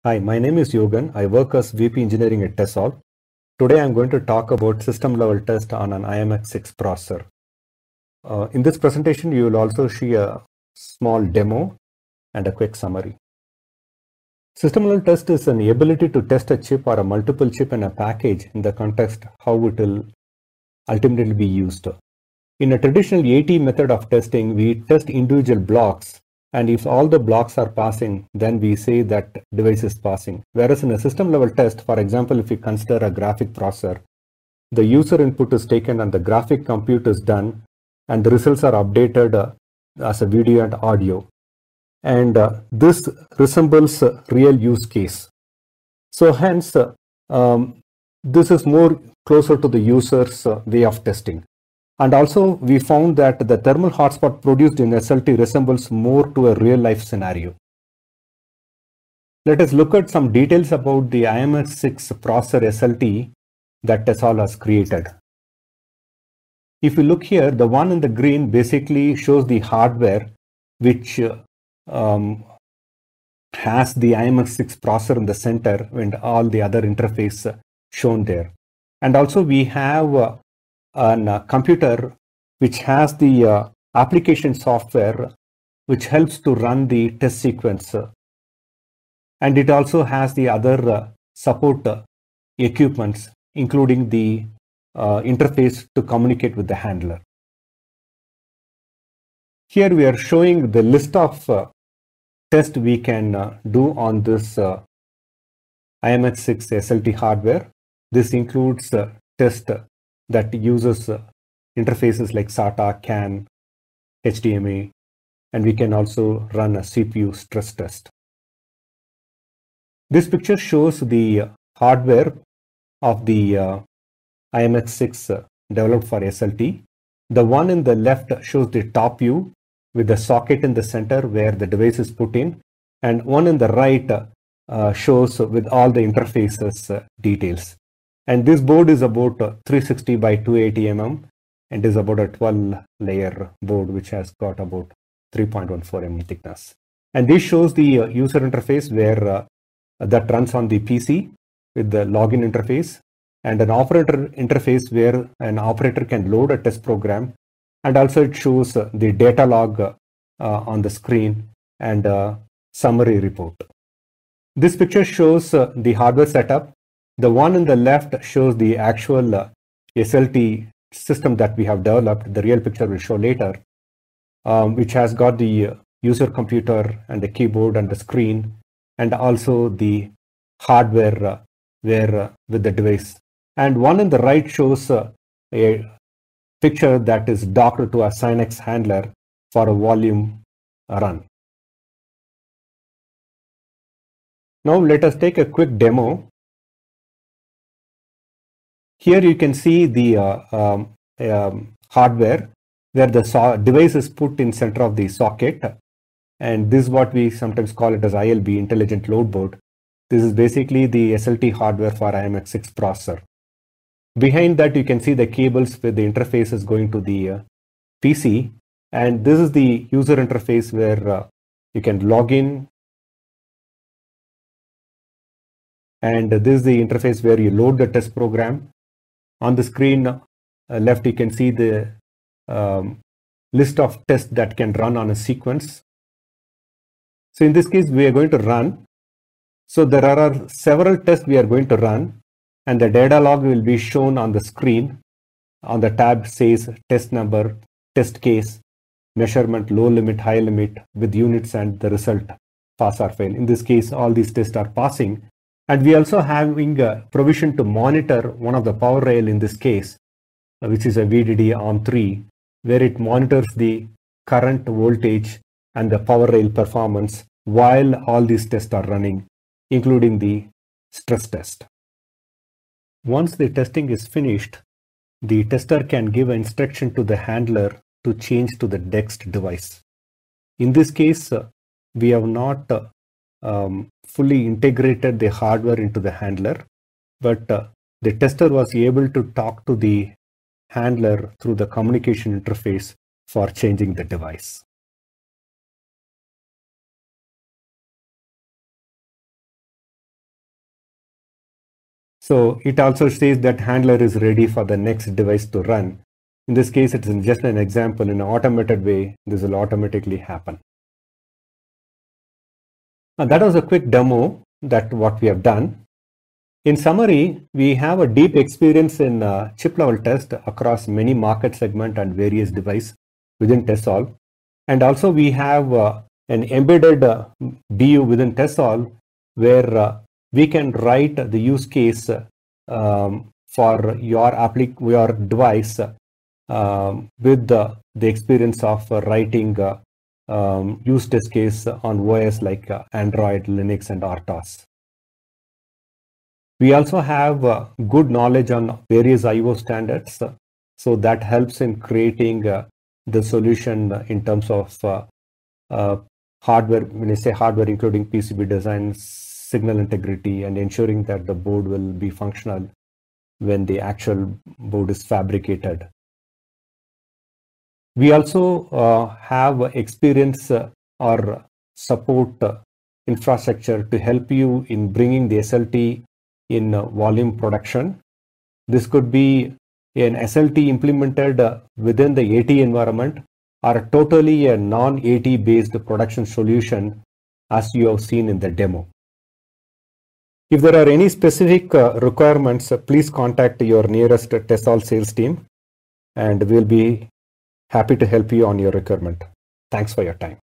Hi, my name is Yogan. I work as VP Engineering at TESOL. Today I'm going to talk about system level test on an IMX6 processor. In this presentation, you will also see a small demo and a quick summary. System level test is an ability to test a chip or a multiple chip in a package in the context how it will ultimately be used. In a traditional AT method of testing, we test individual blocks, and if all the blocks are passing, then we say that device is passing. Whereas in a system level test, for example, if we consider a graphic processor, the user input is taken and the graphic compute is done, and the results are updated as a video and audio. And this resembles a real use case. So hence, this is more closer to the user's way of testing. And also, we found that the thermal hotspot produced in SLT resembles more to a real-life scenario. Let us look at some details about the IMX6 processor SLT that TESOL has created. If you look here, the one in the green basically shows the hardware which has the IMX6 processor in the center and all the other interface shown there. And also, we have a computer which has the application software which helps to run the test sequence, and it also has the other support equipments, including the interface to communicate with the handler. Here we are showing the list of tests we can do on this IMX6 SLT hardware. This includes test that uses interfaces like SATA, CAN, HDMI, and we can also run a CPU stress test. This picture shows the hardware of the IMX6 developed for SLT. The one in the left shows the top view with the socket in the center where the device is put in, and one in the right shows with all the interfaces details. And this board is about 360 by 280 mm and is about a 12-layer board which has got about 3.14 mm thickness. And this shows the user interface where that runs on the PC with the login interface, and an operator interface where an operator can load a test program, and also it shows the data log on the screen and a summary report. This picture shows the hardware setup. The one in the left shows the actual SLT system that we have developed. The real picture will show later, which has got the user computer and the keyboard and the screen, and also the hardware with the device. And one in the right shows a picture that is docked to a Synex handler for a volume run. Now let us take a quick demo. Here you can see the hardware where the device is put in center of the socket, and this is what we sometimes call it as ILB, Intelligent Load Board. This is basically the SLT hardware for IMX6 processor. Behind that you can see the cables with the interfaces going to the PC, and this is the user interface where you can log in, and this is the interface where you load the test program. On the screen left, you can see the list of tests that can run on a sequence. So in this case, we are going to run. So there are several tests we are going to run, and the data log will be shown on the screen. On the tab says test number, test case, measurement, low limit, high limit with units and the result, pass or fail. In this case, all these tests are passing. And we also having a provision to monitor one of the power rail in this case, which is a VDD ARM3, where it monitors the current voltage and the power rail performance while all these tests are running, including the stress test. Once the testing is finished, the tester can give an instruction to the handler to change to the next device. In this case, we have not fully integrated the hardware into the handler, but the tester was able to talk to the handler through the communication interface for changing the device. So it also says that handler is ready for the next device to run. In this case, it's just an example. In an automated way, this will automatically happen. Now, that was a quick demo that what we have done. In summary, we have a deep experience in chip level test across many market segments and various devices within TestSolve. And also we have an embedded BU within TestSolve where we can write the use case for your device with the experience of writing use test case on OS like Android, Linux, and RTOS. We also have good knowledge on various I/O standards, so that helps in creating the solution in terms of hardware. When I say hardware, including PCB design, signal integrity, and ensuring that the board will be functional when the actual board is fabricated. We also have experience or support infrastructure to help you in bringing the SLT in volume production. This could be an SLT implemented within the AT environment or totally a non-AT based production solution as you have seen in the demo. If there are any specific requirements, please contact your nearest TestSolve sales team and we'll be happy to help you on your requirement. Thanks for your time.